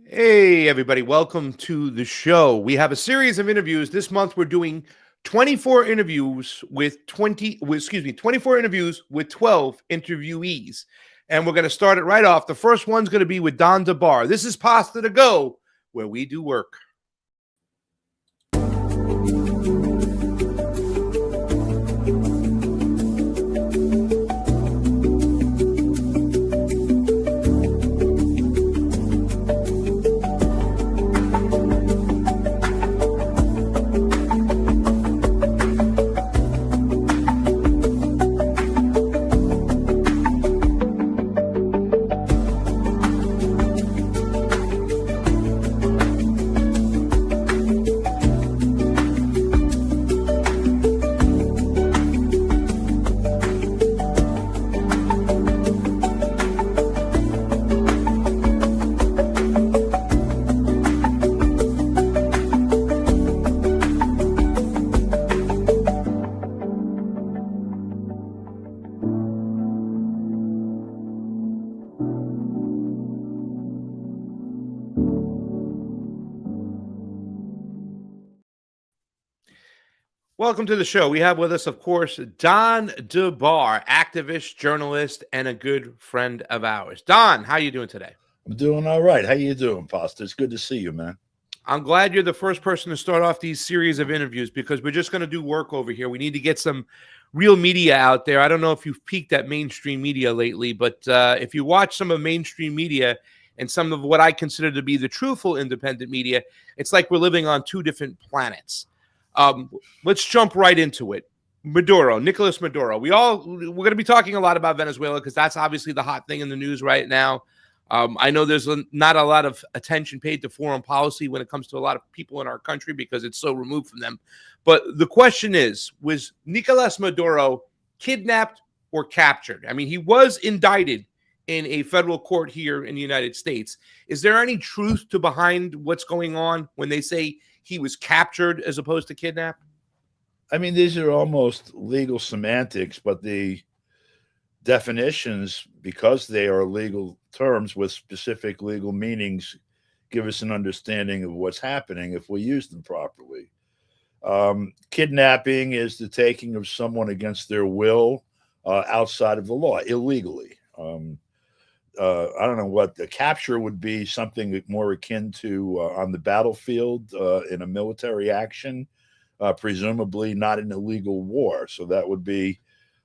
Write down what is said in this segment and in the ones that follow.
Hey, everybody. Welcome to the show. We have a series of interviews. This month, we're doing 24 interviews with 24 interviews with 12 interviewees. And we're going to start it right off. The first one's going to be with Don Debar. This is Pasta to Go, where we do work. Welcome to the show. We have with us, of course, Don Debar, activist, journalist, and a good friend of ours. Don, how are you doing today? I'm doing all right. How you doing, Pasta? It's good to see you, man. I'm glad you're the first person to start off these series of interviews because we're just going to do work over here. We need to get some real media out there. I don't know if you've peeked at mainstream media lately, but if you watch some of mainstream media and some of what I consider to be the truthful independent media, it's like we're living on two different planets. Let's jump right into it. Maduro, Nicolas Maduro. We're going to be talking a lot about Venezuela because that's obviously the hot thing in the news right now. I know there's not a lot of attention paid to foreign policy when it comes to a lot of people in our country because it's so removed from them. But the question is, was Nicolas Maduro kidnapped or captured? I mean, he was indicted in a federal court here in the United States. Is there any truth to behind what's going on when they say he was captured as opposed to kidnapped? I mean, these are almost legal semantics, but the definitions, because they are legal terms with specific legal meanings, give us an understanding of what's happening if we use them properly. Kidnapping is the taking of someone against their will outside of the law, illegally. I don't know what the capture would be, something more akin to on the battlefield in a military action, presumably not an illegal war. So that would be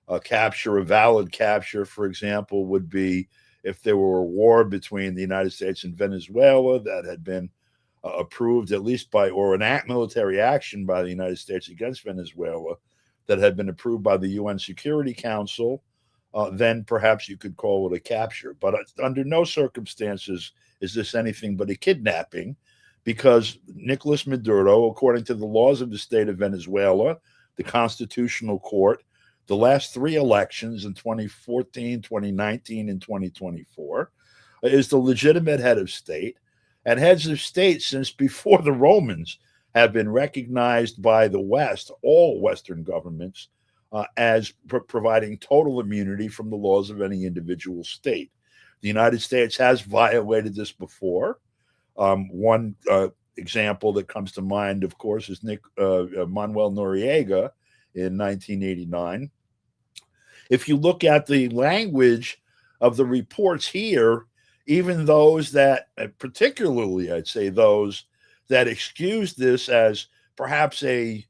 a capture. A valid capture, for example, would be if there were a war between the United States and Venezuela that had been approved at least by, or an military action by the United States against Venezuela that had been approved by the UN Security Council. Then perhaps you could call it a capture. But under no circumstances is this anything but a kidnapping, because Nicolas Maduro, according to the laws of the state of Venezuela, the constitutional court, the last three elections in 2014, 2019, and 2024, is the legitimate head of state. And heads of state, since before the Romans, have been recognized by the West, all Western governments, as providing total immunity from the laws of any individual state. The United States has violated this before. One example that comes to mind, of course, is Manuel Noriega in 1989. If you look at the language of the reports here, even those that, particularly I'd say those that excuse this as perhaps a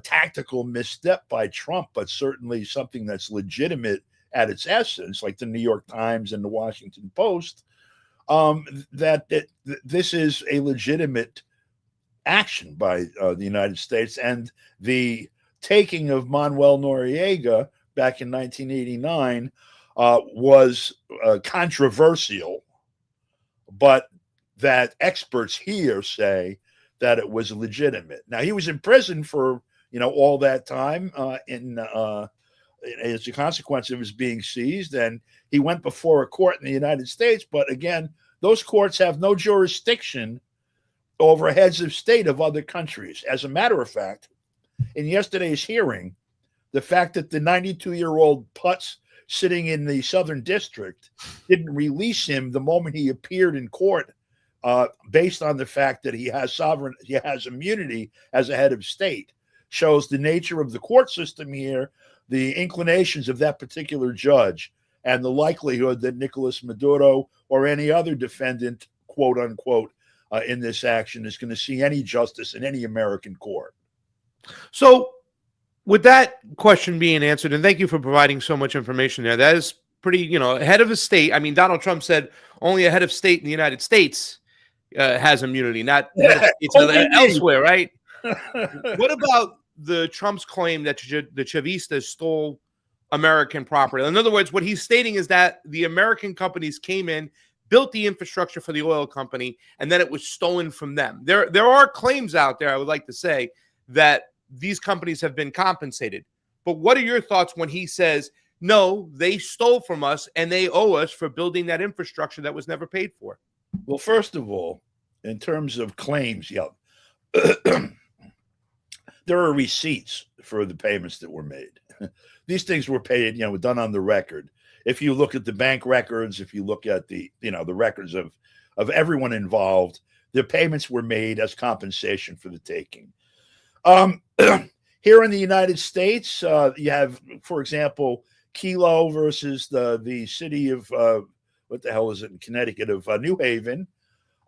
tactical misstep by Trump, but certainly something that's legitimate at its essence, like the New York Times and the Washington Post, that this is a legitimate action by the United States. And the taking of Manuel Noriega back in 1989 was controversial, but that experts here say that it was legitimate. Now, he was in prison for all that time as a consequence of his being seized, and he went before a court in the United States. But again, those courts have no jurisdiction over heads of state of other countries. As a matter of fact, in yesterday's hearing, the fact that the 92-year-old putz sitting in the Southern District didn't release him the moment he appeared in court based on the fact that he has immunity as a head of state, shows the nature of the court system here, the inclinations of that particular judge, and the likelihood that Nicolas Maduro or any other defendant, quote unquote, in this action is going to see any justice in any American court. So, with that question being answered, and thank you for providing so much information there, that is pretty, head of a state. I mean, Donald Trump said only a head of state in the United States has immunity, not head of states elsewhere, right? What about the Trump's claim that the Chavistas stole American property? In other words, what he's stating is that the American companies came in, built the infrastructure for the oil company, and then it was stolen from them. There are claims out there, I would like to say, that these companies have been compensated. But what are your thoughts when he says, no, they stole from us and they owe us for building that infrastructure that was never paid for? Well, first of all, in terms of claims, there are receipts for the payments that were made. These things were paid, done on the record. If you look at the bank records, if you look at the records of everyone involved, the payments were made as compensation for the taking. Here in the United States, you have, for example, Kilo versus the city of what the hell is it in Connecticut, of New Haven.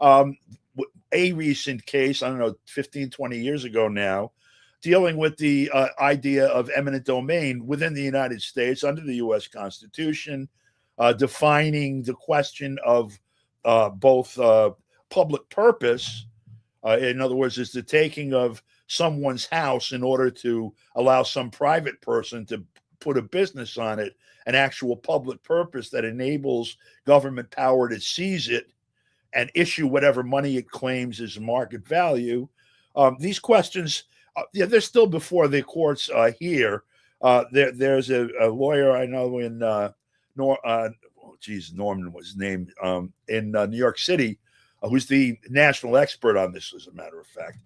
A recent case, I don't know, 15, 20 years ago now, dealing with the idea of eminent domain within the United States under the U.S. Constitution, defining the question of both public purpose. In other words, is the taking of someone's house in order to allow some private person to put a business on it, an actual public purpose that enables government power to seize it and issue whatever money it claims is market value. These questions, they're still before the courts here. There's a lawyer I know in Norman was his name, in New York City, who's the national expert on this, as a matter of fact.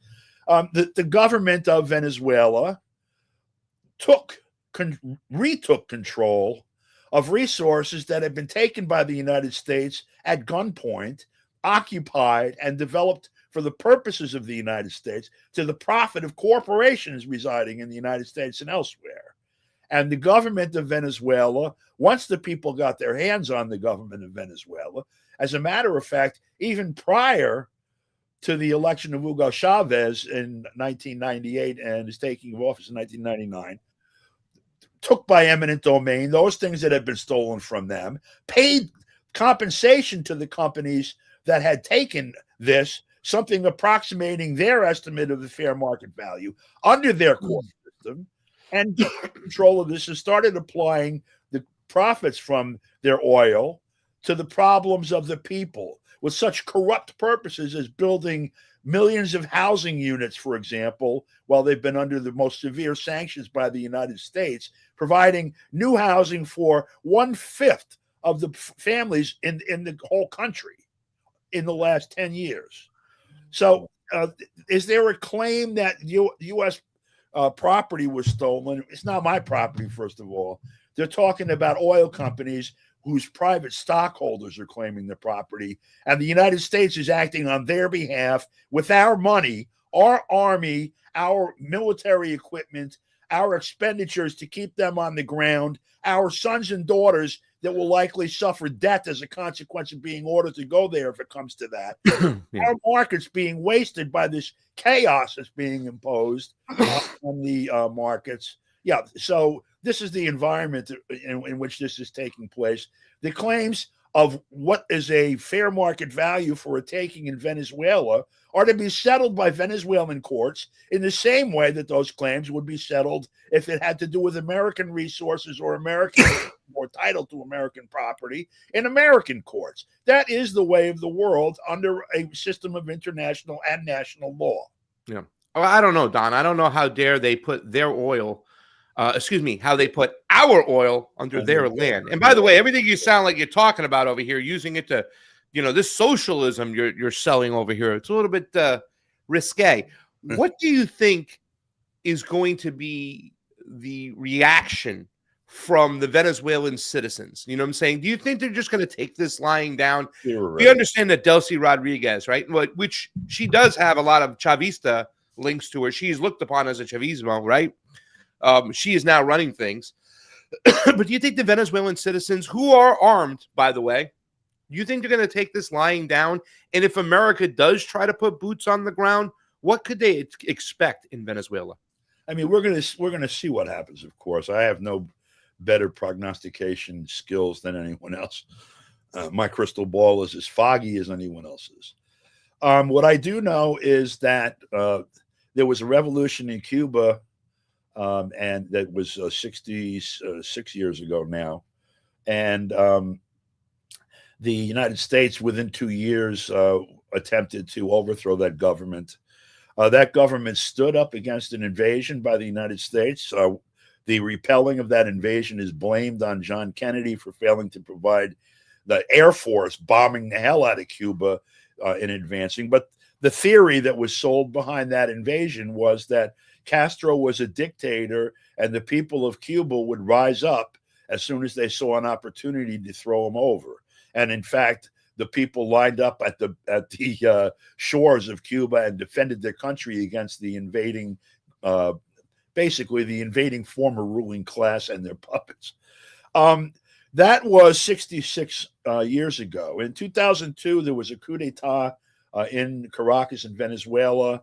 The government of Venezuela retook control of resources that had been taken by the United States at gunpoint, occupied, and developed for the purposes of the United States to the profit of corporations residing in the United States and elsewhere. And the government of Venezuela, once the people got their hands on the government of Venezuela, as a matter of fact, even prior to the election of Hugo Chavez in 1998 and his taking of office in 1999, took by eminent domain those things that had been stolen from them, paid compensation to the companies that had taken this, something approximating their estimate of the fair market value under their court system, and took control of this and started applying the profits from their oil to the problems of the people with such corrupt purposes as building millions of housing units, for example, while they've been under the most severe sanctions by the United States, providing new housing for 1/5 of the families in the whole country in the last 10 years. So is there a claim that U.S. Property was stolen? It's not my property, first of all. They're talking about oil companies whose private stockholders are claiming the property, and the United States is acting on their behalf with our money, our army, our military equipment, our expenditures to keep them on the ground, our sons and daughters that will likely suffer death as a consequence of being ordered to go there if it comes to that. Yeah. Our markets being wasted by this chaos that's being imposed on the markets. Yeah, so this is the environment in which this is taking place. The claims of what is a fair market value for a taking in Venezuela are to be settled by Venezuelan courts in the same way that those claims would be settled if it had to do with American resources or American or title to American property in American courts. That is the way of the world under a system of international and national law. Yeah. Well, I don't know, Don. I don't know how dare they put their oil, how they put our oil under their land. And by the way, everything you sound like you're talking about over here, using it to, this socialism you're selling over here, it's a little bit risque. What do you think is going to be the reaction from the Venezuelan citizens? You know what I'm saying? Do you think they're just going to take this lying down? You're We right. understand that Delcy Rodriguez, right? Which she does have a lot of Chavista links to her. She is looked upon as a Chavismo, right? She is now running things. But do you think the Venezuelan citizens, who are armed, by the way, do you think they're going to take this lying down? And if America does try to put boots on the ground, what could they expect in Venezuela? I mean, we're gonna see what happens. Of course, I have no better prognostication skills than anyone else. My crystal ball is as foggy as anyone else's. What I do know is that there was a revolution in Cuba, and that was 66 years ago now, and the United States, within 2 years, attempted to overthrow that government. That government stood up against an invasion by the United States. The repelling of that invasion is blamed on John Kennedy for failing to provide the Air Force bombing the hell out of Cuba in advancing. But the theory that was sold behind that invasion was that Castro was a dictator and the people of Cuba would rise up as soon as they saw an opportunity to throw him over. And in fact, the people lined up at the shores of Cuba and defended their country against the invading, basically the invading former ruling class and their puppets. That was 66 years ago. In 2002, there was a coup d'etat in Caracas in Venezuela.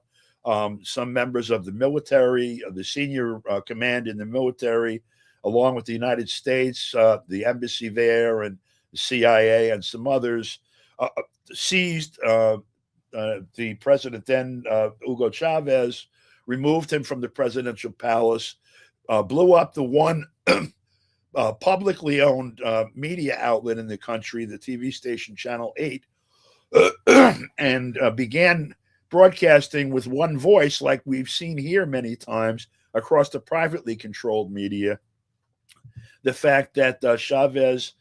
Some members of the military, the senior command in the military, along with the United States, the embassy there, and the CIA and some others, seized the president then, Hugo Chavez, removed him from the presidential palace, blew up the one publicly owned media outlet in the country, the TV station Channel 8, and began broadcasting with one voice, like we've seen here many times across the privately controlled media, the fact that Chavez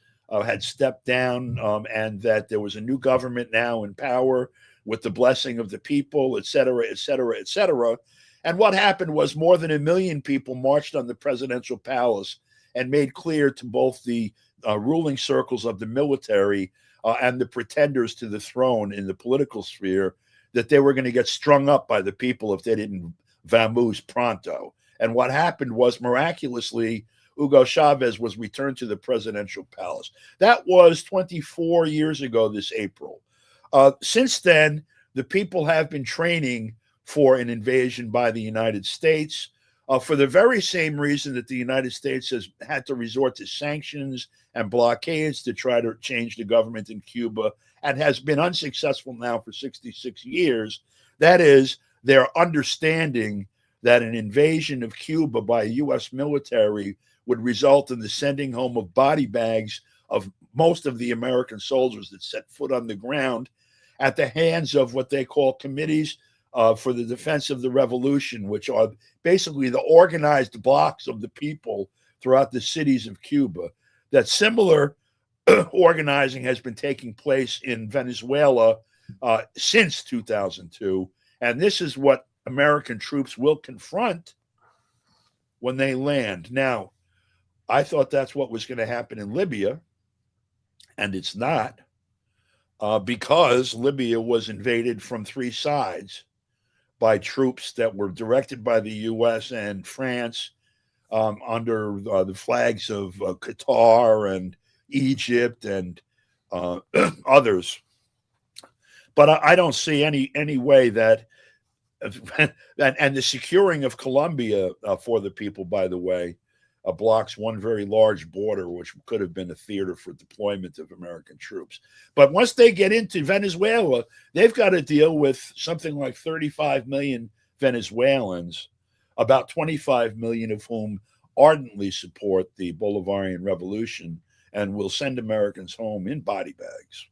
had stepped down, and that there was a new government now in power with the blessing of the people, et cetera, et cetera, et cetera. And what happened was more than 1 million people marched on the presidential palace and made clear to both the ruling circles of the military and the pretenders to the throne in the political sphere that they were going to get strung up by the people if they didn't vamoose pronto. And what happened was, miraculously, Hugo Chavez was returned to the presidential palace. That was 24 years ago this April. Since then, the people have been training for an invasion by the United States for the very same reason that the United States has had to resort to sanctions and blockades to try to change the government in Cuba, and has been unsuccessful now for 66 years. That is, their understanding that an invasion of Cuba by a U.S. military would result in the sending home of body bags of most of the American soldiers that set foot on the ground at the hands of what they call committees for the defense of the revolution, which are basically the organized blocks of the people throughout the cities of Cuba. That similar organizing has been taking place in Venezuela since 2002. And this is what American troops will confront when they land. Now, I thought that's what was going to happen in Libya, and it's not, because Libya was invaded from 3 sides by troops that were directed by the U.S. and France under the flags of Qatar and Egypt and others. But I don't see any way that, and the securing of Colombia for the people, by the way, blocks one very large border, which could have been a theater for deployment of American troops. But once they get into Venezuela, they've got to deal with something like 35 million Venezuelans, about 25 million of whom ardently support the Bolivarian Revolution and will send Americans home in body bags.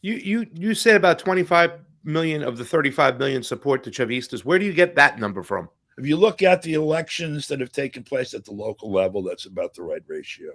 You said about 25 million of the 35 million support the Chavistas. Where do you get that number from? If you look at the elections that have taken place at the local level, that's about the right ratio.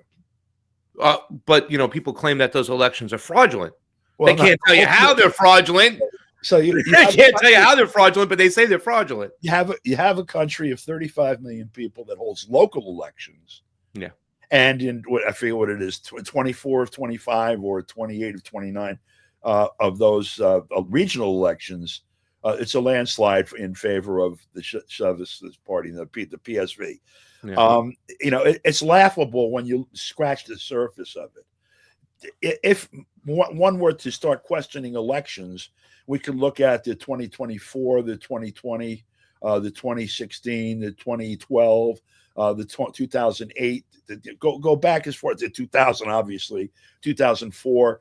But, people claim that those elections are fraudulent. Well, they can't tell you how they're fraudulent. So you can't tell you how they're fraudulent, but they say they're fraudulent. You have a country of 35 million people that holds local elections. Yeah. And in what I forget what it is, 24 of 25 or 28 of 29 of those regional elections, it's a landslide in favor of the Chavez party, the PSV. Yeah. It's laughable when you scratch the surface of it. If one were to start questioning elections, we could look at the 2024, the 2020, the 2016, the 2012, the 2008. Go back as far as the 2000, obviously 2004.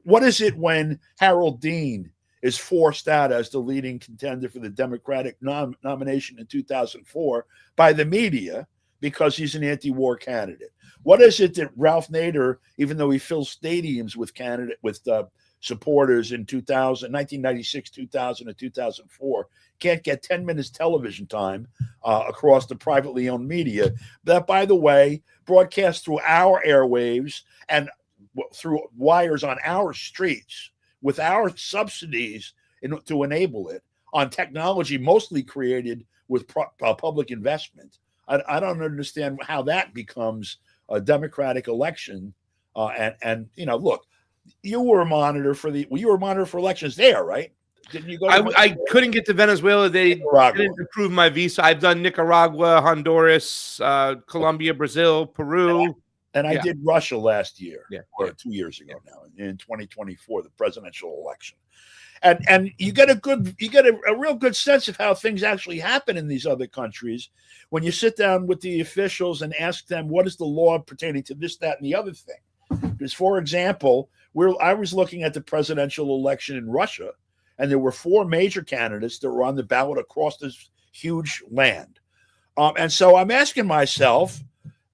What is it when Harold Dean is forced out as the leading contender for the Democratic nomination in 2004 by the media because he's an anti-war candidate? What is it that Ralph Nader, even though he fills stadiums with supporters in 1996, 2000, and 2004, can't get 10 minutes television time across the privately owned media that, by the way, broadcast through our airwaves and through wires on our streets with our subsidies to enable it on technology mostly created with public investment? I don't understand how that becomes a democratic election. Look, you were a monitor for elections there, right? Didn't you go? I couldn't get to Venezuela. They didn't approve my visa. I've done Nicaragua, Honduras, Colombia, Brazil, Peru. And I did Russia last year, or 2 years ago now, in 2024, the presidential election. And you get a real good sense of how things actually happen in these other countries when you sit down with the officials and ask them, what is the law pertaining to this, that, and the other thing? Because, for example, I was looking at the presidential election in Russia, and there were 4 major candidates that were on the ballot across this huge land. And so I'm asking myself,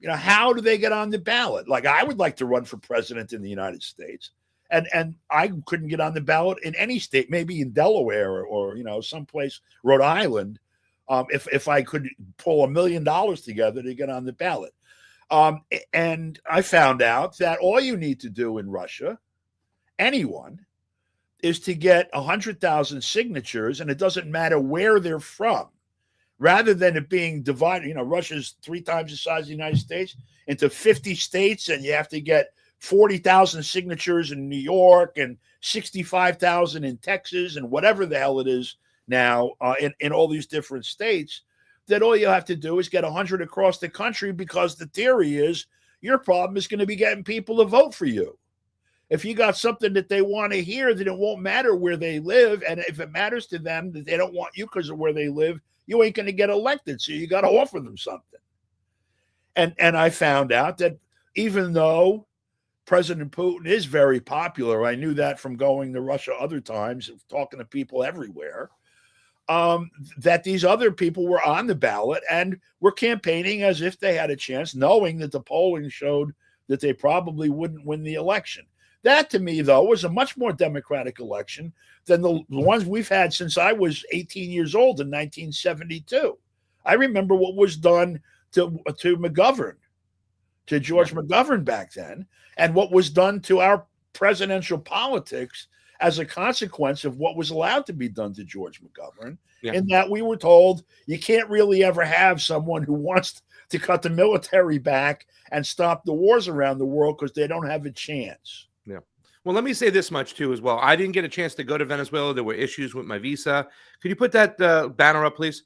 how do they get on the ballot? Like, I would like to run for president in the United States. And I couldn't get on the ballot in any state, maybe in Delaware or someplace, Rhode Island, if I could pull $1 million together to get on the ballot. And I found out that all you need to do in Russia, anyone, is to get 100,000 signatures, and it doesn't matter where they're from. Rather than it being divided, Russia's 3 times the size of the United States, into 50 states, and you have to get 40,000 signatures in New York and 65,000 in Texas and whatever the hell it is now in all these different states, that all you have to do is get 100 across the country, because the theory is your problem is going to be getting people to vote for you. If you got something that they want to hear, then it won't matter where they live. And if it matters to them that they don't want you because of where they live, you ain't going to get elected. So you got to offer them something. And I found out that even though President Putin is very popular, I knew that from going to Russia other times, talking to people everywhere, that these other people were on the ballot and were campaigning as if they had a chance, knowing that the polling showed that they probably wouldn't win the election. That, to me, though, was a much more democratic election than the ones we've had since I was 18 years old in 1972. I remember what was done to McGovern, to George McGovern back then, and what was done to our presidential politics as a consequence of what was allowed to be done to George McGovern, in that we were told you can't really ever have someone who wants to cut the military back and stop the wars around the world because they don't have a chance. Yeah. Well, let me say this much, too, as well. I didn't get a chance to go to Venezuela. There were issues with my visa. Could you put that banner up, please?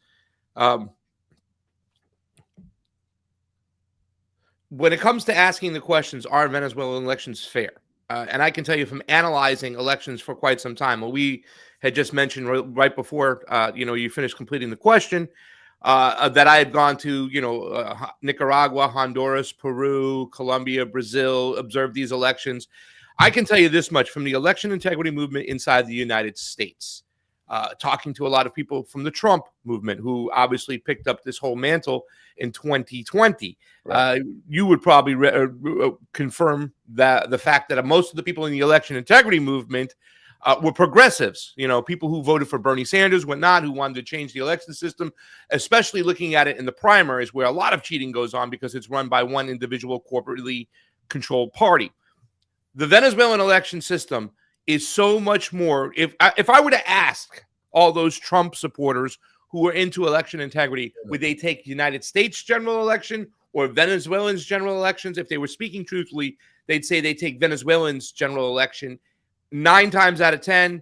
When it comes to asking the questions, are Venezuelan elections fair? And I can tell you from analyzing elections for quite some time, well, we had just mentioned right before, you finished completing the question, that I had gone to, Nicaragua, Honduras, Peru, Colombia, Brazil, observed these elections. I can tell you this much from the election integrity movement inside the United States, talking to a lot of people from the Trump movement who obviously picked up this whole mantle in 2020. Right. You would probably confirm that the fact that most of the people in the election integrity movement were progressives, people who voted for Bernie Sanders, whatnot, who wanted to change the election system, especially looking at it in the primaries where a lot of cheating goes on because it's run by one individual corporately controlled party. The Venezuelan election system is so much more. If I were to ask all those Trump supporters who were into election integrity, would they take United States general election or Venezuelans' general elections. If they were speaking truthfully, they'd say they take Venezuelans' general election 9 times out of 10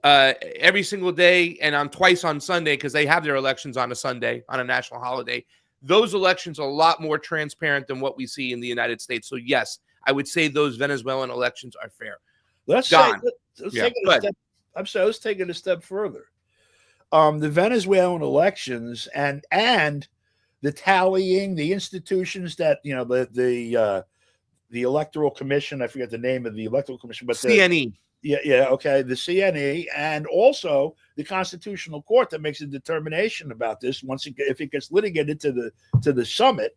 every single day, and on twice on Sunday, because they have their elections on a Sunday, on a national holiday. Those elections are a lot more transparent than what we see in the United States. So yes, I would say those Venezuelan elections are fair. Let's Don. let's Yeah, take it go a ahead. step. I'm sorry. Let's take it a step further. The Venezuelan elections and the tallying, the institutions that the electoral commission. I forget the name of the electoral commission, but CNE. Okay, the CNE, and also the Constitutional Court that makes a determination about this if it gets litigated to the summit.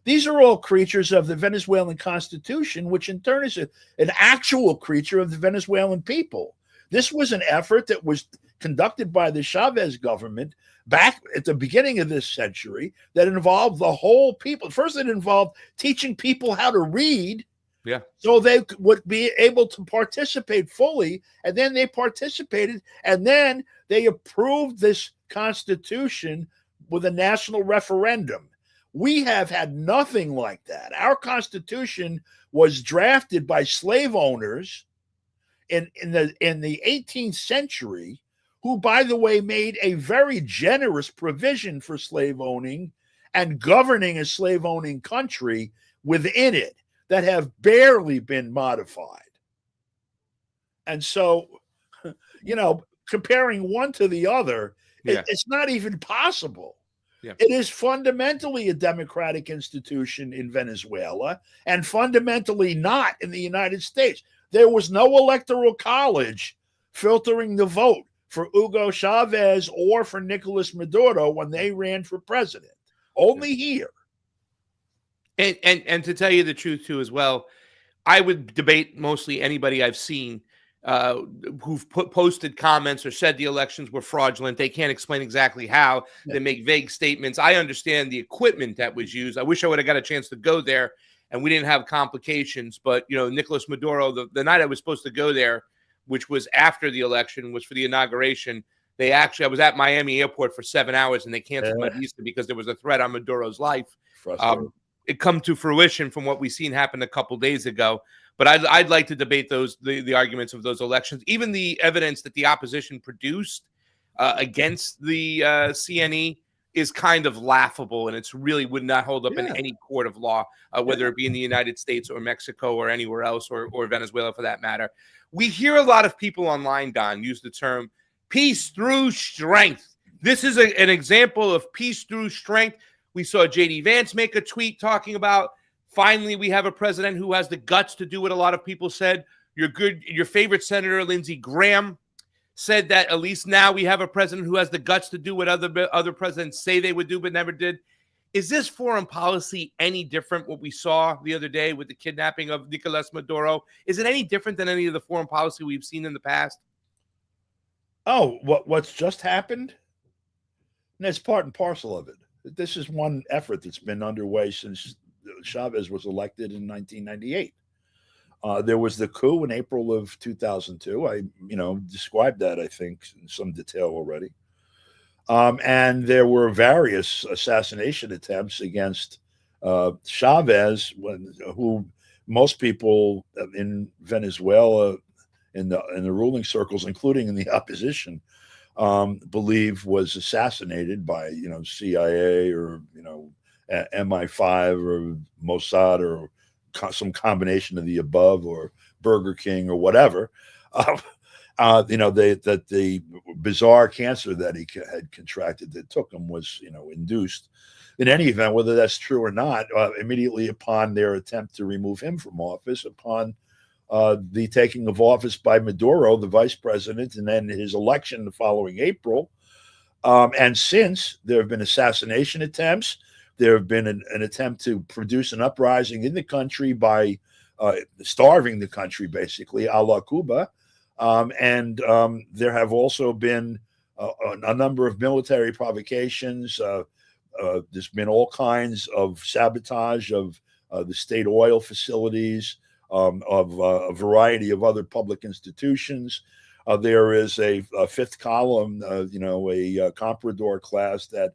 These are all creatures of the Venezuelan Constitution, which in turn is an actual creature of the Venezuelan people. This was an effort that was conducted by the Chavez government back at the beginning of this century that involved the whole people. First, it involved teaching people how to read, so they would be able to participate fully, and then they participated, and then they approved this constitution with a national referendum. We have had nothing like that. Our constitution was drafted by slave owners in the 18th century, who, by the way, made a very generous provision for slave owning and governing a slave owning country within it that have barely been modified. And so, comparing one to the other, it's not even possible. It is fundamentally a democratic institution in Venezuela and fundamentally not in the United States. There was no electoral college filtering the vote for Hugo Chavez or for Nicolas Maduro when they ran for president. Only here. And to tell you the truth too, as well, I would debate mostly anybody I've seen who've posted comments or said the elections were fraudulent. They can't explain exactly how. They make vague statements. I understand the equipment that was used. I wish I would have got a chance to go there and we didn't have complications. But, Nicolas Maduro, the night I was supposed to go there, which was after the election, was for the inauguration. I was at Miami airport for 7 hours and they canceled my visa because there was a threat on Maduro's life. It come to fruition from what we've seen happen a couple days ago. But I'd like to debate the arguments of those elections, even the evidence that the opposition produced against the CNE is kind of laughable, and it's really would not hold up in any court of law, whether it be in the United States or Mexico or anywhere else, or Venezuela for that matter. We hear a lot of people online, Don, use the term peace through strength. This is an example of peace through strength. We saw J.D. Vance make a tweet talking about, finally, we have a president who has the guts to do what a lot of people said. Your favorite Senator Lindsey Graham said that at least now we have a president who has the guts to do what other presidents say they would do but never did. Is this foreign policy any different what we saw the other day with the kidnapping of Nicolas Maduro? Is it any different than any of the foreign policy we've seen in the past? Oh, what's just happened? And it's part and parcel of it. This is one effort that's been underway since Chavez was elected in 1998. There was the coup in April of 2002. I described that, I think, in some detail already. And there were various assassination attempts against Chavez, who most people in Venezuela, in the ruling circles, including in the opposition, believe was assassinated by CIA or MI5 or Mossad or some combination of the above, or Burger King or whatever. That the bizarre cancer that he had contracted that took him was induced. In any event, whether that's true or not, immediately upon their attempt to remove him from office, upon the taking of office by Maduro, the vice president, and then his election the following April. And since, there have been assassination attempts. There have been an attempt to produce an uprising in the country by starving the country, basically, a la Cuba. And there have also been a number of military provocations. There's been all kinds of sabotage of the state oil facilities, of a variety of other public institutions. There is a fifth column, a comprador class that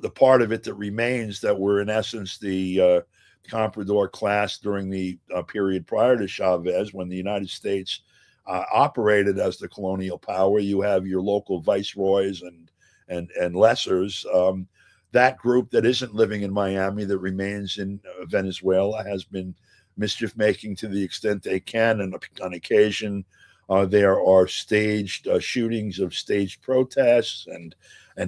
the part of it that remains that were in essence the comprador class during the period prior to Chavez, when the United States operated as the colonial power. You have your local viceroys and lessers. That group that isn't living in Miami, that remains in Venezuela, has been mischief making to the extent they can, and on occasion there are staged shootings of staged protests and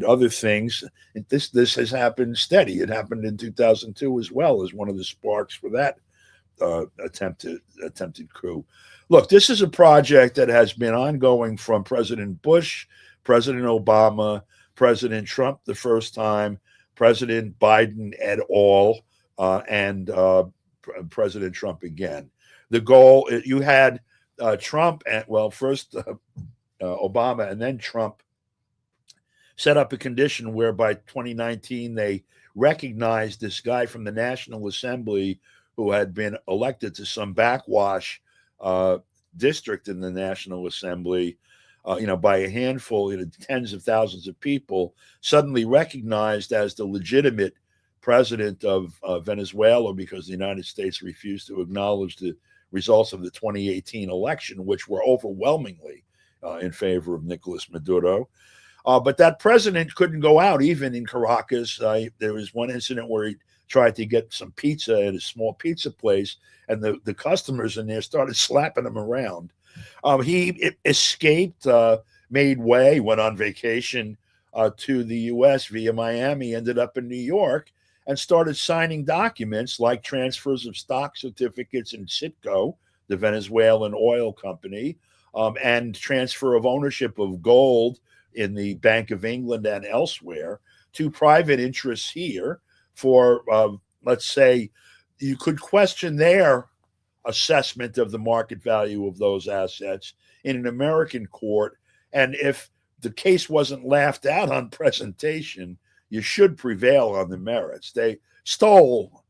other things. This has happened steady. It happened in 2002 as well, as one of the sparks for that attempted coup. Look, this is a project that has been ongoing from President Bush, President Obama, President Trump the first time, President Biden et al., and President Trump again. The goal, you had Trump, and first Obama and then Trump set up a condition where by 2019 they recognized this guy from the National Assembly who had been elected to some backwash district in the National Assembly, by a handful, tens of thousands of people, suddenly recognized as the legitimate president of Venezuela, because the United States refused to acknowledge the results of the 2018 election, which were overwhelmingly in favor of Nicolas Maduro. But that president couldn't go out, even in Caracas. There was one incident where he tried to get some pizza at a small pizza place, and the customers in there started slapping him around. He escaped, made way, went on vacation to the U.S. via Miami, ended up in New York, and started signing documents like transfers of stock certificates in Citgo, the Venezuelan oil company, and transfer of ownership of gold in the Bank of England and elsewhere to private interests here for, let's say, you could question their assessment of the market value of those assets in an American court. And if the case wasn't laughed out on presentation, you should prevail on the merits. They stole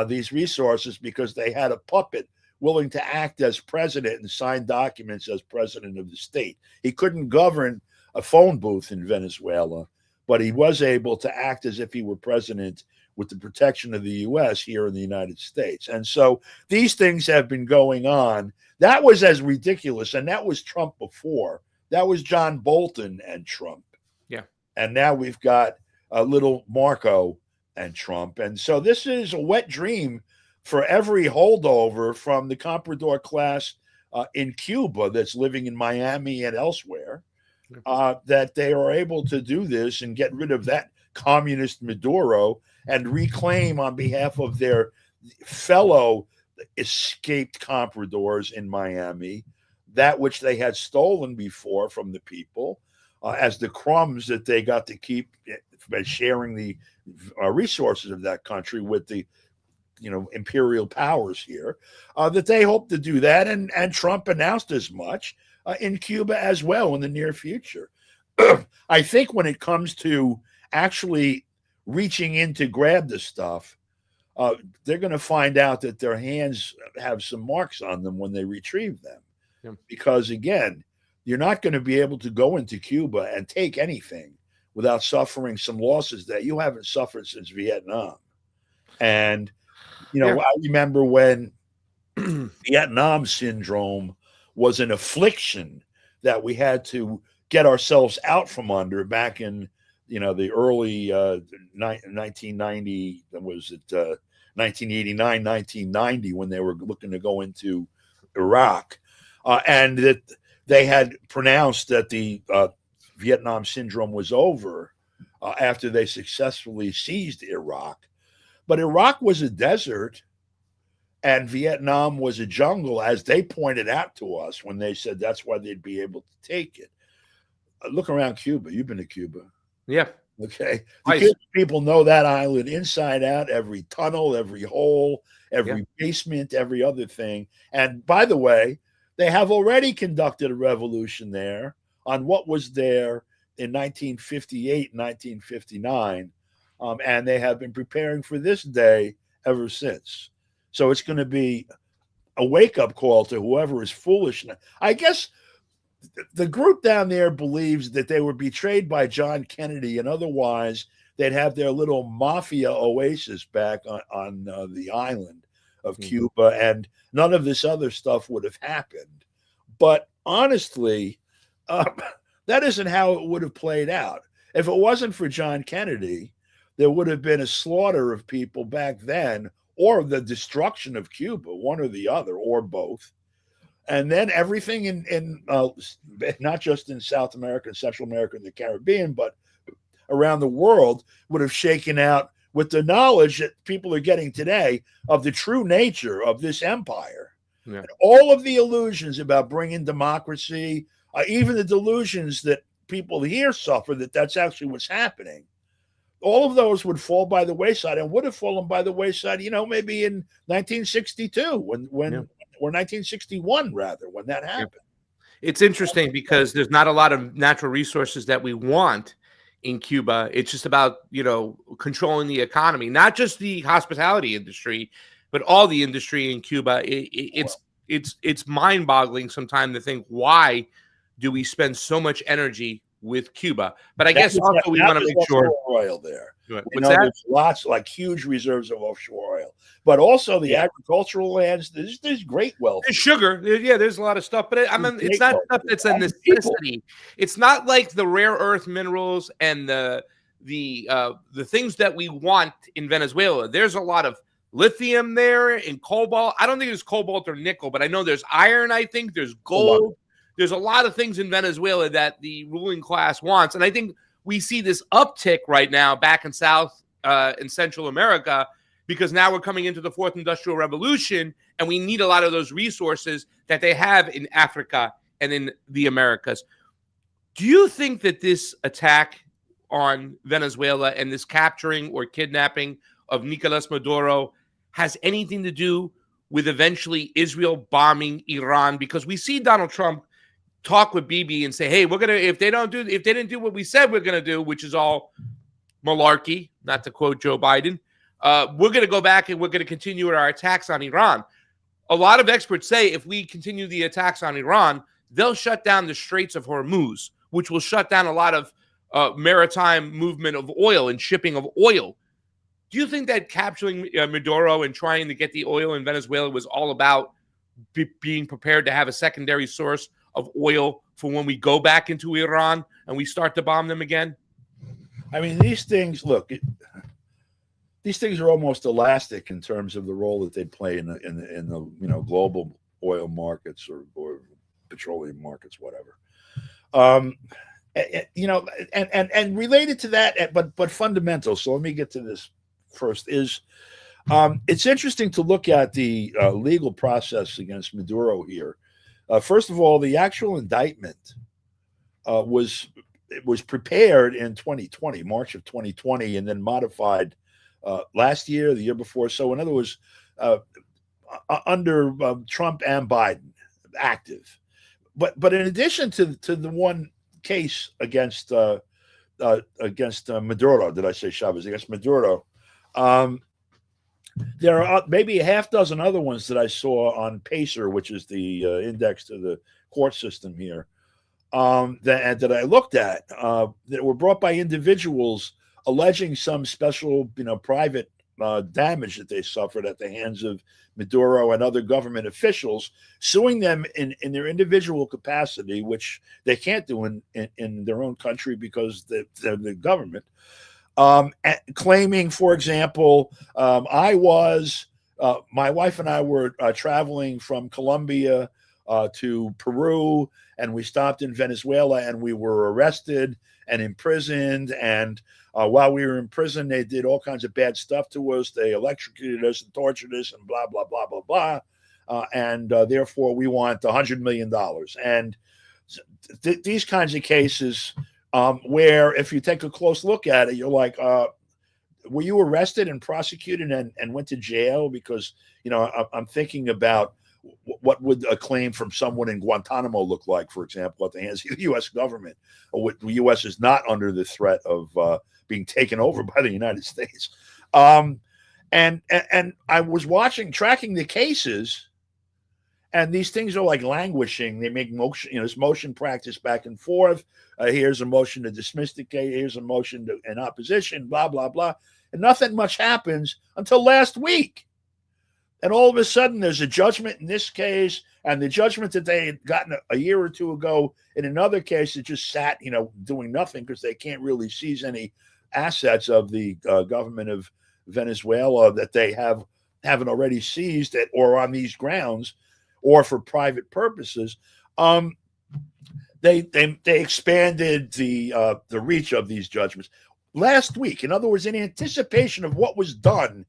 these resources because they had a puppet willing to act as president and sign documents as president of the state. He couldn't govern a phone booth in Venezuela, but he was able to act as if he were president with the protection of the U.S. here in the United States. And so these things have been going on. That was as ridiculous, and that was Trump before. That was John Bolton and Trump. Yeah. And now we've got little Marco and Trump. And so this is a wet dream for every holdover from the comprador class in Cuba that's living in Miami and elsewhere, that they are able to do this and get rid of that communist Maduro and reclaim on behalf of their fellow escaped compradors in Miami that which they had stolen before from the people as the crumbs that they got to keep by sharing the resources of that country with the imperial powers here, that they hope to do that. And Trump announced as much in Cuba as well in the near future. I think when it comes to actually reaching in to grab the stuff, they're going to find out that their hands have some marks on them when they retrieve them. Yeah. Because again, you're not going to be able to go into Cuba and take anything without suffering some losses that you haven't suffered since Vietnam. And, I remember when Vietnam syndrome was an affliction that we had to get ourselves out from under back in, the early 1990, was it 1989, 1990, when they were looking to go into Iraq. And that they had pronounced that the Vietnam syndrome was over after they successfully seized Iraq. But Iraq was a desert and Vietnam was a jungle, as they pointed out to us when they said that's why they'd be able to take it. Look around Cuba. You've been to Cuba. Yeah. Okay. The people know that island inside out, every tunnel, every hole, every basement, every other thing. And by the way, they have already conducted a revolution there on what was there in 1958, 1959. And they have been preparing for this day ever since. So it's going to be a wake-up call to whoever is foolish. I guess the group down there believes that they were betrayed by John Kennedy, and otherwise they'd have their little mafia oasis back on the island of Cuba, and none of this other stuff would have happened. But honestly, that isn't how it would have played out. If it wasn't for John Kennedy, there would have been a slaughter of people back then, or the destruction of Cuba, one or the other, or both. And then everything in not just in South America, Central America, and the Caribbean, but around the world would have shaken out with the knowledge that people are getting today of the true nature of this empire. Yeah. And all of the illusions about bringing democracy, even the delusions that people here suffer, that that's actually what's happening, all of those would fall by the wayside, and would have fallen by the wayside, maybe in 1962 when or 1961 rather, when that happened. It's interesting because there's not a lot of natural resources that we want in Cuba. It's just about, controlling the economy, not just the hospitality industry, but all the industry in Cuba. It's mind-boggling sometimes to think, why do we spend so much energy with Cuba? But I guess also we want to make sure oil there. What's that? There's lots, like huge reserves of offshore oil, but also the agricultural lands. There's great wealth. There's sugar. There's a lot of stuff, but it's not stuff that's a necessity. It's not like the rare earth minerals and the things that we want in Venezuela. There's a lot of lithium there and cobalt. I don't think there's cobalt or nickel, but I know there's iron. I think there's gold. There's a lot of things in Venezuela that the ruling class wants, and I think we see this uptick right now back in South and Central America, because now we're coming into the fourth industrial revolution, and we need a lot of those resources that they have in Africa and in the Americas. Do you think that this attack on Venezuela and this capturing or kidnapping of Nicolas Maduro has anything to do with eventually Israel bombing Iran? Because we see Donald Trump talk with Bibi and say, hey, if they didn't do what we said we're gonna do, which is all malarkey, not to quote Joe Biden, we're gonna go back and we're gonna continue with our attacks on Iran. A lot of experts say if we continue the attacks on Iran, they'll shut down the Straits of Hormuz, which will shut down a lot of maritime movement of oil and shipping of oil. Do you think that capturing Maduro and trying to get the oil in Venezuela was all about being prepared to have a secondary source of oil for when we go back into Iran and we start to bomb them again? I mean, these things are almost elastic in terms of the role that they play in the global oil markets or petroleum markets, whatever. And related to that, but fundamental. So let me get to this first. It's interesting to look at the legal process against Maduro here. First of all, the actual indictment was prepared in 2020, March of 2020, and then modified last year, the year before. So, in other words, under Trump and Biden, active. But in addition to the one case against Maduro, did I say Chavez? Against Maduro. There are maybe a half dozen other ones that I saw on PACER, which is the index to the court system here, that I looked at that were brought by individuals alleging some special, private damage that they suffered at the hands of Maduro and other government officials, suing them in their individual capacity, which they can't do in their own country because they're the government. Claiming, for example, my wife and I were traveling from Colombia to Peru, and we stopped in Venezuela, and we were arrested and imprisoned. And while we were in prison, they did all kinds of bad stuff to us. They electrocuted us and tortured us and blah, blah, blah, blah, blah. And therefore, we want $100 million. And these kinds of cases, where if you take a close look at it, you're like, were you arrested and prosecuted and went to jail? Because, I'm thinking about what would a claim from someone in Guantanamo look like, for example, at the hands of the U.S. government. The U.S. is not under the threat of being taken over by the United States. And I was tracking the cases, And these things are like languishing. They make motion, this motion practice back and forth. Here's a motion to dismiss the case. Here's a motion in opposition, blah, blah, blah. And nothing much happens until last week. And all of a sudden, there's a judgment in this case, and the judgment that they had gotten a year or two ago in another case that just sat, doing nothing because they can't really seize any assets of the government of Venezuela that they haven't already seized it or on these grounds or for private purposes. They expanded the reach of these judgments last week. In other words, in anticipation of what was done,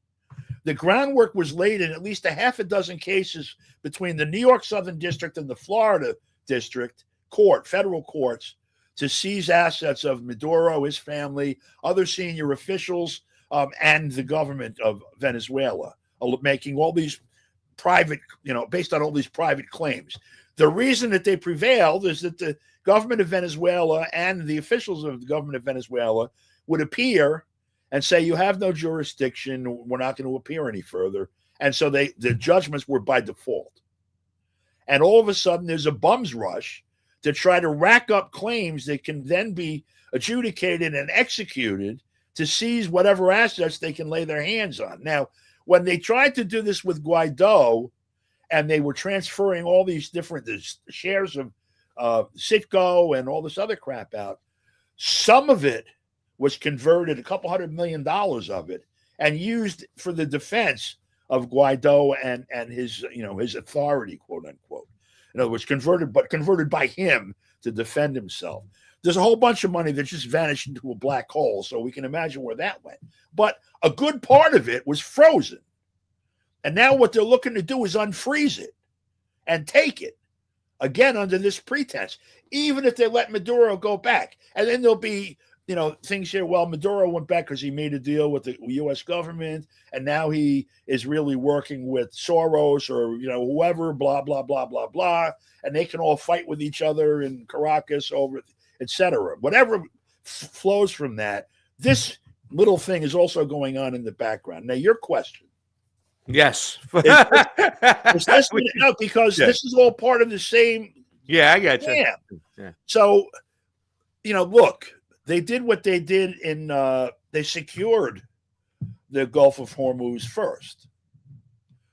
the groundwork was laid in at least a half a dozen cases between the New York Southern District and the Florida District federal courts, to seize assets of Maduro, his family, other senior officials, and the government of Venezuela, making all these private, based on all these private claims. The reason that they prevailed is that the government of Venezuela and the officials of the government of Venezuela would appear and say, you have no jurisdiction, we're not going to appear any further. And so the judgments were by default. And all of a sudden, there's a bum's rush to try to rack up claims that can then be adjudicated and executed to seize whatever assets they can lay their hands on. Now, when they tried to do this with Guaido, and they were transferring all these different shares of Citgo and all this other crap out, some of it was converted, $200 million of it, and used for the defense of Guaido and his, his authority, quote unquote. In other words, converted by him to defend himself. There's a whole bunch of money that just vanished into a black hole, so we can imagine where that went. But a good part of it was frozen. And now what they're looking to do is unfreeze it and take it, again, under this pretense, even if they let Maduro go back. And then there'll be, things here. Well, Maduro went back because he made a deal with the U.S. government, and now he is really working with Soros or, whoever, blah, blah, blah, blah, blah. And they can all fight with each other in Caracas over, et cetera. Whatever flows from that, this little thing is also going on in the background. Now, your question. Yes. Because this is all part of the same. Yeah, I got you. Yeah. So, look, they did what they did they secured the Gulf of Hormuz first.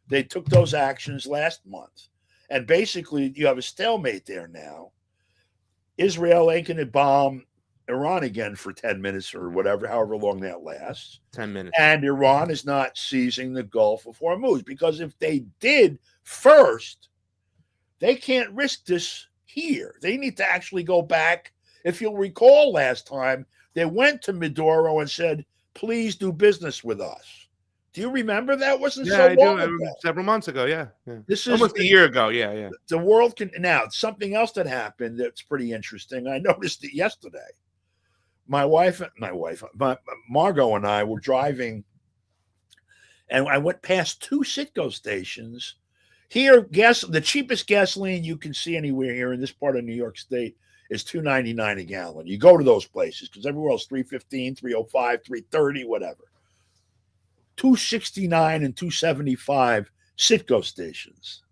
They took those actions last month. And basically, you have a stalemate there now. Israel ain't going to bomb Iran again for 10 minutes or whatever, however long that lasts. 10 minutes. And Iran is not seizing the Gulf of Hormuz, because if they did first, they can't risk this here. They need to actually go back. If you'll recall last time, they went to Maduro and said, please do business with us. Do you remember that? Wasn't so long ago. Several months ago, yeah. This is almost a year ago, yeah. The world can now. Something else that happened that's pretty interesting. I noticed it yesterday. Margot and I were driving, and I went past 2 Citgo stations. Here, the cheapest gasoline you can see anywhere here in this part of New York State is $2.99 a gallon. You go to those places because everywhere else $3.15, $3.05, $3.30, whatever. $2.69 and $2.75 Citgo stations.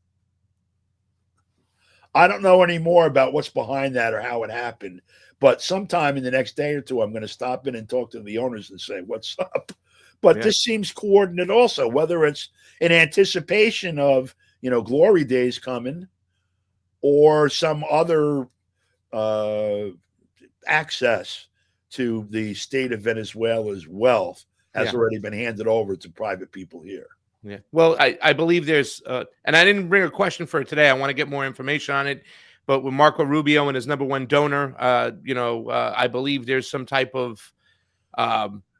I don't know any more about what's behind that or how it happened, but sometime in the next day or two, I'm going to stop in and talk to the owners and say, what's up? But This seems coordinate also, whether it's in anticipation of, glory days coming or some other access to the state of Venezuela's wealth has already been handed over to private people here. Yeah. Well, I believe there's, and I didn't bring a question for today. I want to get more information on it. But with Marco Rubio and his #1 donor, I believe there's some type of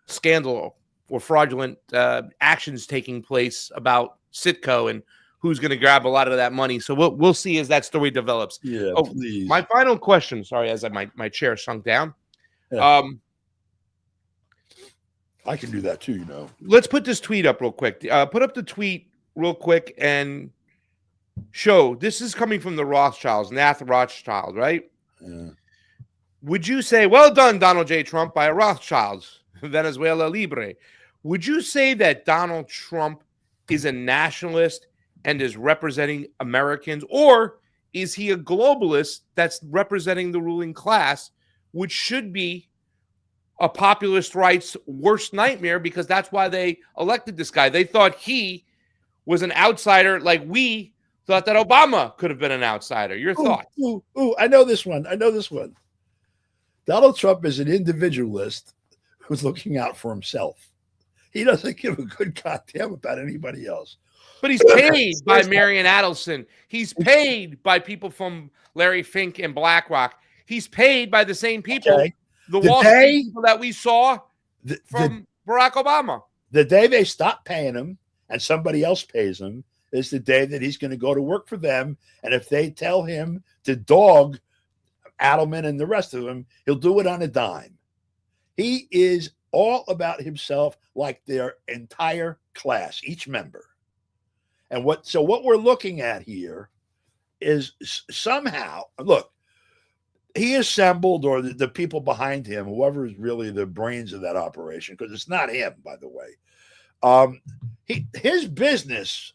scandal or fraudulent actions taking place about Citgo and who's going to grab a lot of that money. So we'll see as that story develops. Yeah, please. My final question, sorry, as my chair sunk down. Yeah. I can do that too, Let's put this tweet up real quick. Put up the tweet real quick and show. This is coming from the Rothschilds, Nath Rothschild, right? Yeah. Would you say, well done, Donald J. Trump, by a Rothschilds, Venezuela Libre? Would you say that Donald Trump is a nationalist and is representing Americans, or is he a globalist that's representing the ruling class, which should be a populist right's worst nightmare, because that's why they elected this guy. They thought he was an outsider, like we thought that Obama could have been an outsider. Your thought? I know this one. Donald Trump is an individualist who's looking out for himself. He doesn't give a good goddamn about anybody else. But he's paid by Marian Adelson. He's paid by people from Larry Fink and BlackRock. He's paid by the same people, the Wall Street people that we saw from Barack Obama. The day they stop paying him and somebody else pays him is the day that he's going to go to work for them. And if they tell him to dog Adelman and the rest of them, he'll do it on a dime. He is all about himself, like their entire class, each member. And what we're looking at here is somehow, look, he assembled, or the people behind him, whoever is really the brains of that operation, because it's not him, by the way. His business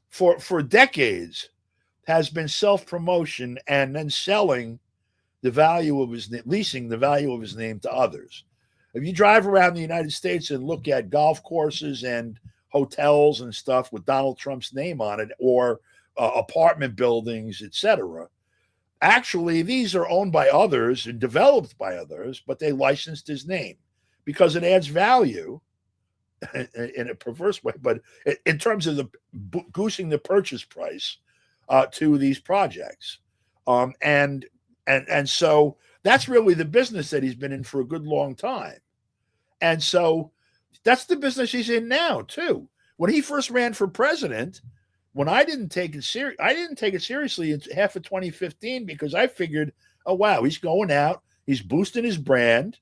for decades has been self-promotion and then selling the value of leasing the value of his name to others. If you drive around the United States and look at golf courses and hotels and stuff with Donald Trump's name on it, or apartment buildings, etc., actually these are owned by others and developed by others, but they licensed his name because it adds value in a perverse way, but in terms of the goosing the purchase price to these projects. And so that's really the business that he's been in for a good long time. And so that's the business he's in now too. When he first ran for president, when I didn't take it seriously in half of 2015, because I figured, oh wow, he's going out, he's boosting his brand.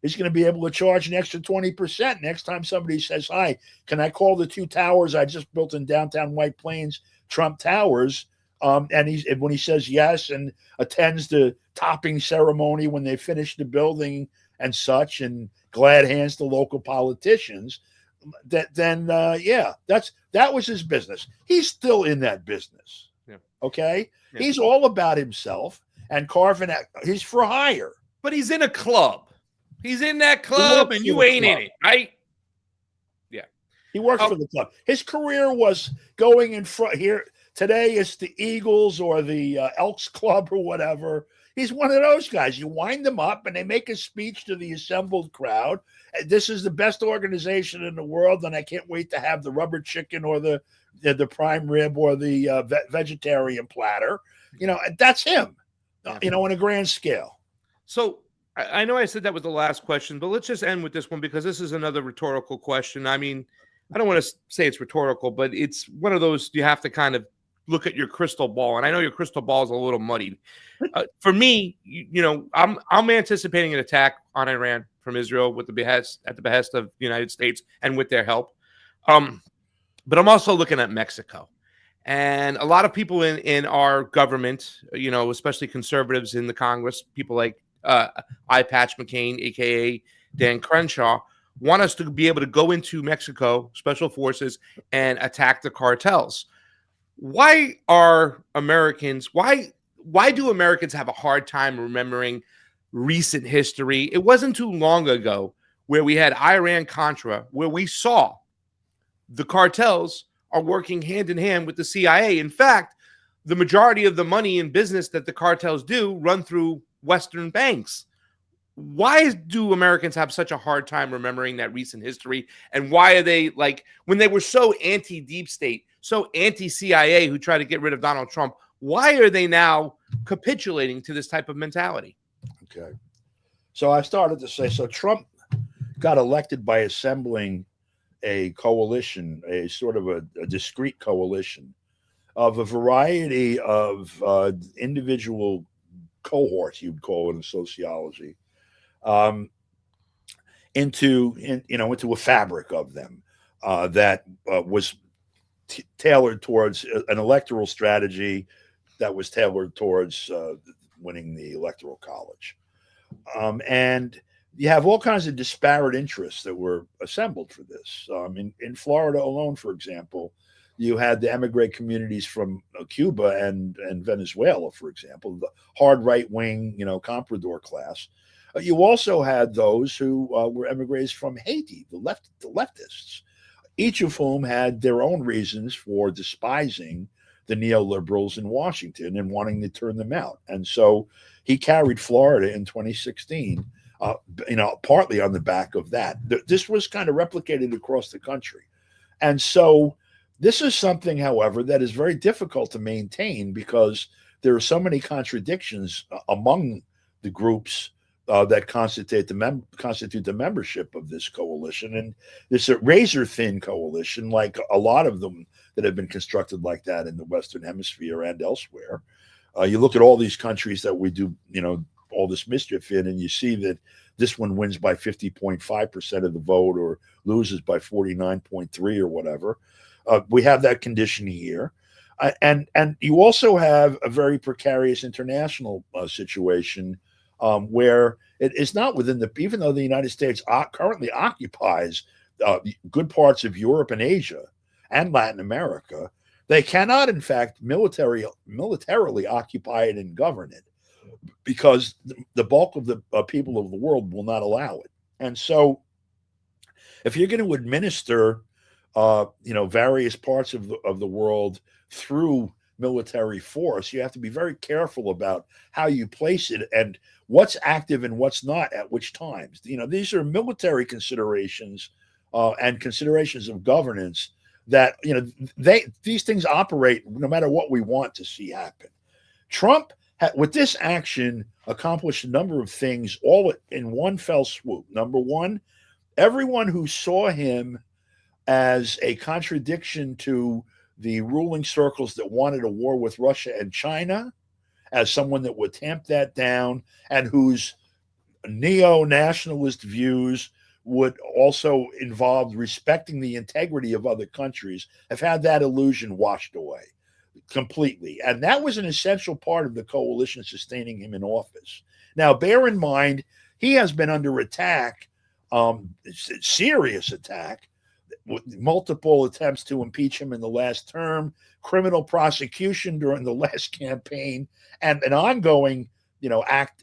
He's going to be able to charge an extra 20% next time somebody says, hi, can I call the 2 towers I just built in downtown White Plains, Trump Towers? And when he says yes and attends the topping ceremony when they finish the building and such, and glad hands to local politicians, that was his business. He's still in that business. Yeah. Okay? Yeah. He's all about himself and carving out. He's for hire. But he's in a club. He's in that club and you ain't in it, right? Yeah. He works for the club. His career was going in front here. Today it's the Eagles or the Elks Club or whatever. He's one of those guys. You wind them up and they make a speech to the assembled crowd. This is the best organization in the world, and I can't wait to have the rubber chicken or the prime rib or the vegetarian platter. You know, that's him, you know, on a grand scale. So I know I said that was the last question, but let's just end with this one, because this is another rhetorical question. I mean, I don't want to say it's rhetorical, but it's one of those you have to kind of look at your crystal ball. And I know your crystal ball is a little muddied. For me, you know, I'm anticipating an attack on Iran from Israel at the behest of the United States and with their help. But I'm also looking at Mexico. And a lot of people in our government, you know, especially conservatives in the Congress, people like Eye Patch McCain, a.k.a. Dan Crenshaw, want us to be able to go into Mexico, special forces, and attack the cartels. Why do Americans have a hard time remembering recent history? It wasn't too long ago where we had Iran-Contra, where we saw the cartels are working hand in hand with the CIA. In fact, the majority of the money in business that the cartels do run through Western banks. Why do Americans have such a hard time remembering that recent history? And why are they, like, when they were so anti-deep state, so anti-CIA, who tried to get rid of Donald Trump, why are they now capitulating to this type of mentality? Okay. So I started to say, so Trump got elected by assembling a coalition, a sort of a discrete coalition of a variety of individual cohorts, you'd call it in sociology, into a fabric of them that was tailored towards an electoral strategy that was tailored towards winning the electoral college. And you have all kinds of disparate interests that were assembled for this. In Florida alone, for example, You had the emigre communities from Cuba and Venezuela, for example, the hard right wing, comprador class. You also had those who were emigres from Haiti, the leftists, each of whom had their own reasons for despising the neoliberals in Washington and wanting to turn them out. And so he carried Florida in 2016, partly on the back of that. This was kind of replicated across the country. And so this is something, however, that is very difficult to maintain because there are so many contradictions among the groups that constitute the membership of this coalition. And it's a razor-thin coalition, like a lot of them that have been constructed like that in the Western Hemisphere and elsewhere. You look at all these countries that we do, all this mischief in, and you see that this one wins by 50.5% of the vote or loses by 49.3 or whatever. We have that condition here. And you also have a very precarious international situation where it is not within even though the United States currently occupies good parts of Europe and Asia and Latin America, they cannot, in fact, militarily occupy it and govern it because the bulk of the people of the world will not allow it. And so if you're going to administer various parts of the world through military force, you have to be very careful about how you place it and what's active and what's not at which times. These are military considerations and considerations of governance that, these things operate no matter what we want to see happen. Trump, with this action, accomplished a number of things all in one fell swoop. Number one, everyone who saw him as a contradiction to the ruling circles that wanted a war with Russia and China, as someone that would tamp that down and whose neo-nationalist views would also involve respecting the integrity of other countries, have had that illusion washed away completely. And that was an essential part of the coalition sustaining him in office. Now, bear in mind, he has been under attack, serious attack, with multiple attempts to impeach him in the last term, criminal prosecution during the last campaign, and an ongoing,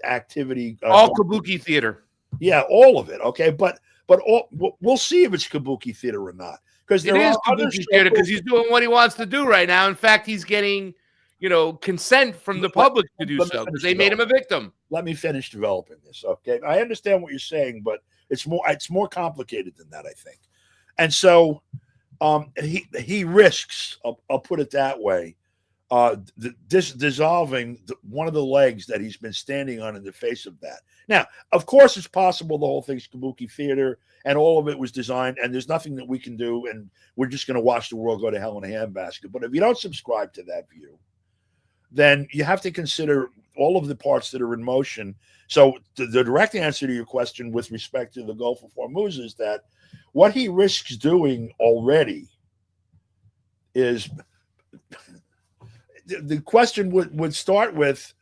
activity. All kabuki theater. Yeah, all of it. Okay, but we'll see if it's kabuki theater or not, because it is kabuki theater because he's doing what he wants to do right now. In fact, he's getting consent from the public to do so because they made him a victim. Let me finish developing this. Okay, I understand what you're saying, but it's more complicated than that, I think. And so he risks, I'll put it that way, dissolving one of the legs that he's been standing on in the face of that. Now, of course, it's possible the whole thing's kabuki theater and all of it was designed and there's nothing that we can do and we're just going to watch the world go to hell in a handbasket. But if you don't subscribe to that view, then you have to consider all of the parts that are in motion. So the direct answer to your question with respect to the Gulf of Hormuz is that what he risks doing already is the question would start with,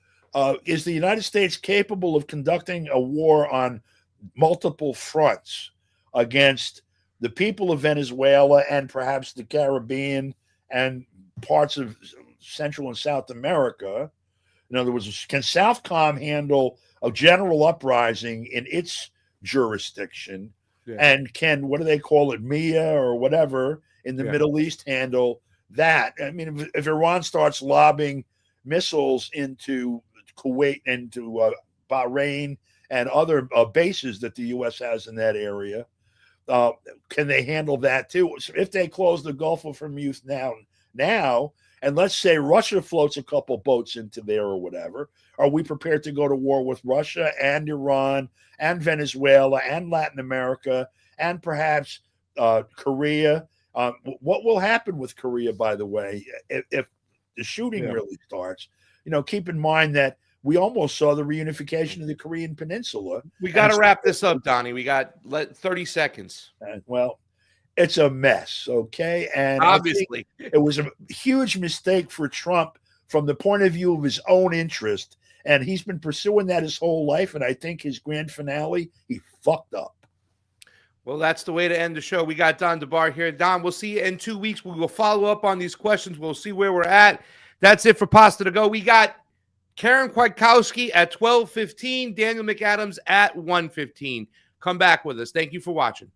is the United States capable of conducting a war on multiple fronts against the people of Venezuela and perhaps the Caribbean and parts of Central and South America? In other words, can Southcom handle a general uprising in its jurisdiction? Yeah. And can, what do they call it, MIA or whatever in the Middle East handle that? I mean, if Iran starts lobbing missiles into Kuwait and to Bahrain and other bases that the U.S. has in that area, can they handle that too? So if they close the Gulf of Hormuz now, and let's say Russia floats a couple boats into there or whatever, are we prepared to go to war with Russia and Iran and Venezuela and Latin America and perhaps Korea? What will happen with Korea, by the way, if the shooting really starts? Keep in mind that we almost saw the reunification of the Korean Peninsula. We got to wrap this up, Donnie. We got 30 seconds. Well, it's a mess, okay? And obviously, it was a huge mistake for Trump from the point of view of his own interest. And he's been pursuing that his whole life. And I think his grand finale, he fucked up. Well, that's the way to end the show. We got Don Debar here. Don, we'll see you in 2 weeks. We will follow up on these questions. We'll see where we're at. That's it for Pasta to Go. We got Karen Kwiatkowski at 12:15, Daniel McAdams at 1:15. Come back with us. Thank you for watching.